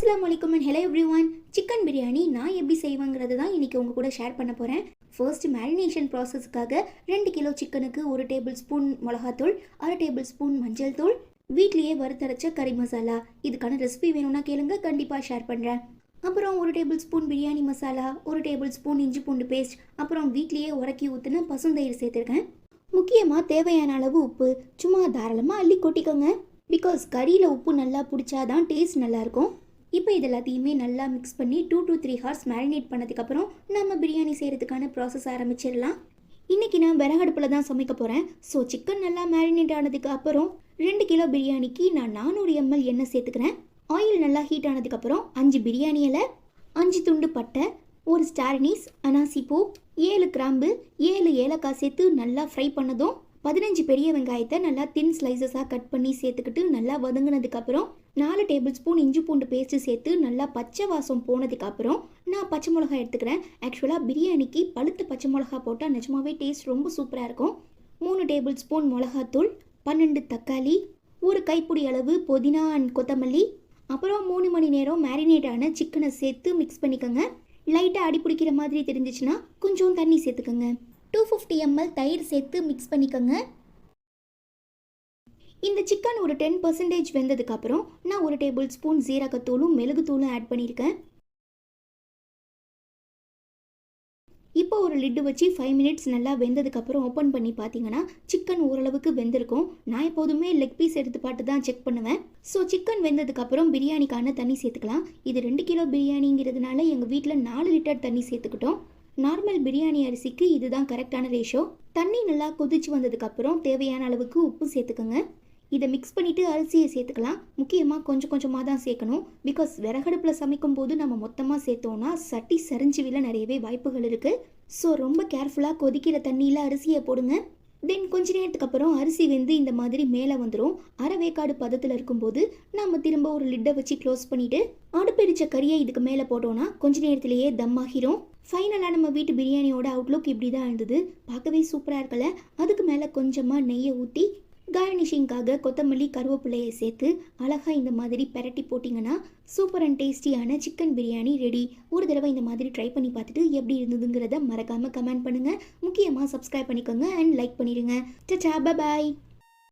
அஸ்ஸலாமு அலைக்கும் and hello everyone. Chicken biryani நான் எப்படி செய்வேங்கிறது தான் இன்றைக்கி உங்கள் கூட ஷேர் பண்ண போகிறேன். ஃபர்ஸ்ட் மேரினேஷன் ப்ராசஸ்க்காக 2 கிலோ சிக்கனுக்கு 1 டேபிள் ஸ்பூன் மிளகாத்தூள், 1/2 டேபிள் ஸ்பூன் மஞ்சள் தூள், வீட்லேயே வறுத்தரைச்ச கறி மசாலா. இதுக்கான ரெசிபி வேணும்னா கேளுங்க, கண்டிப்பாக ஷேர் பண்ணுறேன். அப்புறம் 1 table spoon biryani masala, 1 table spoon இஞ்சி பூண்டு பேஸ்ட், அப்புறம் வீட்லேயே உரக்கி ஊற்றின பசுந்தயிர் சேர்த்துருக்கேன். முக்கியமாக தேவையான அளவு உப்பு சும்மா தாராளமாக அள்ளி கொட்டிக்கோங்க. பிகாஸ் கறியில் உப்பு நல்லா பிடிச்சாதான் டேஸ்ட் நல்லாயிருக்கும். இப்போ இது எல்லாத்தையுமே நல்லா மிக்ஸ் பண்ணி 2 to 3 ஹவர்ஸ் மேரினேட் பண்ணதுக்கப்புறம் நம்ம பிரியாணி செய்கிறதுக்கான ப்ராசஸ் ஆரம்பிச்சிடலாம். இன்றைக்கி நான் விறகடுப்பில் தான் சமைக்க போகிறேன். ஸோ சிக்கன் நல்லா மேரினேட் ஆனதுக்கு அப்புறம் 2 கிலோ பிரியாணிக்கு நான் 400 ml எண்ணெய் சேர்த்துக்கிறேன். ஆயில் நல்லா ஹீட் ஆனதுக்கப்புறம் 5 பிரியாணி இலை, 5 துண்டு பட்டை, 1 ஸ்டார் அனீஸ், அனாசி பூ, 7 கிராம்பு, 7 ஏலக்காய் சேர்த்து நல்லா ஃப்ரை பண்ணதும் 15 பெரிய வெங்காயத்தை நல்லா தின் ஸ்லைசஸாக கட் பண்ணி சேர்த்துக்கிட்டு நல்லா வதங்கினதுக்கப்புறம் 4 டேபிள் ஸ்பூன் இஞ்சி பூண்டு பேஸ்ட்டு சேர்த்து நல்லா பச்சை வாசம் போனதுக்கப்புறம் நான் பச்சை மிளகாய் எடுத்துக்கிறேன். ஆக்சுவலாக பிரியாணிக்கு பழுத்த பச்சை மிளகா போட்டால் நிஜமாவே டேஸ்ட் ரொம்ப சூப்பராக இருக்கும். 3 டேபிள் ஸ்பூன் மிளகாத்தூள், 12 தக்காளி, 1 கைப்பிடி அளவு புதினா அண்ட் கொத்தமல்லி, அப்புறம் 3 மணி நேரம் மேரினேட் ஆன சிக்கனை சேர்த்து மிக்ஸ் பண்ணிக்கோங்க. லைட்டாக அடி பிடிக்கிற மாதிரி தெரிஞ்சிச்சுன்னா கொஞ்சம் தண்ணி சேர்த்துக்கோங்க. 250 ml தயிர் சேர்த்து மிக்ஸ் பண்ணிக்கோங்க. இந்த சிக்கன் ஒரு 10% வெந்ததுக்கப்புறம் நான் 1 டேபிள் ஸ்பூன் ஜீரகத்தூளும் மிளகுத்தூளும் ஆட் பண்ணியிருக்கேன். இப்போ ஒரு லிட்டு வச்சு 5 மினிட்ஸ் நல்லா வெந்ததுக்கப்புறம் ஓப்பன் பண்ணி பார்த்தீங்கன்னா சிக்கன் ஓரளவுக்கு வெந்திருக்கும். நான் எப்போதுமே லெக் பீஸ் எடுத்து பார்த்து தான் செக் பண்ணுவேன். ஸோ சிக்கன் வெந்ததுக்கப்புறம் பிரியாணிக்கான தண்ணி சேர்த்துக்கலாம். இது 2 கிலோ பிரியாணிங்கிறதுனால எங்கள் வீட்டில் 4 லிட்டர் தண்ணி சேர்த்துக்கிட்டோம். நார்மல் பிரியாணி அரிசிக்கு இதுதான் கரெக்டான ரேஷோ. தண்ணி நல்லா கொதிச்சு வந்ததுக்கப்புறம் தேவையான அளவுக்கு உப்பு சேர்த்துக்கோங்க. இதை மிக்ஸ் பண்ணிவிட்டு அரிசியை சேர்த்துக்கலாம். முக்கியமாக கொஞ்சம் கொஞ்சமாக தான் சேர்க்கணும். பிகாஸ் விறகடுப்பில் சமைக்கும் போது நம்ம மொத்தமாக சேர்த்தோன்னா சட்டி சரிஞ்சு விழ நிறையவே வாய்ப்புகள் இருக்குது. ஸோ ரொம்ப கேர்ஃபுல்லாக கொதிக்கிற தண்ணியில் அரிசியை போடுங்க. தென் கொஞ்ச நேரத்துக்கு அப்புறம் அரிசி வெந்து இந்த மாதிரி மேலே வந்துடும். அரைவேக்காடு பதத்தில் இருக்கும்போது நம்ம திரும்ப ஒரு லிட்டை வச்சு க்ளோஸ் பண்ணிவிட்டு அடுப்பெரிச்ச கறியை இதுக்கு மேலே போட்டோன்னா கொஞ்ச நேரத்திலேயே தம் ஆகிரும். ஃபைனலாக நம்ம வீட்டு பிரியாணியோட அவுட்லுக் இப்படி தான் இருந்தது. பார்க்கவே சூப்பராக இருக்கல. அதுக்கு மேலே கொஞ்சமாக நெய்யை ஊற்றி கார்னிஷிங்காக கொத்தமல்லி கருவேப்பிலையை சேர்த்து அழகாக இந்த மாதிரி பெரட்டி போட்டிங்கன்னா சூப்பர் அண்ட் டேஸ்டியான சிக்கன் பிரியாணி ரெடி. ஒரு தடவை இந்த மாதிரி ட்ரை பண்ணி பார்த்துட்டு எப்படி இருந்ததுங்கிறத மறக்காமல் கமெண்ட் பண்ணுங்கள். முக்கியமாக சப்ஸ்கிரைப் பண்ணிக்கோங்க அண்ட் லைக் பண்ணிடுங்க. டா பாய்.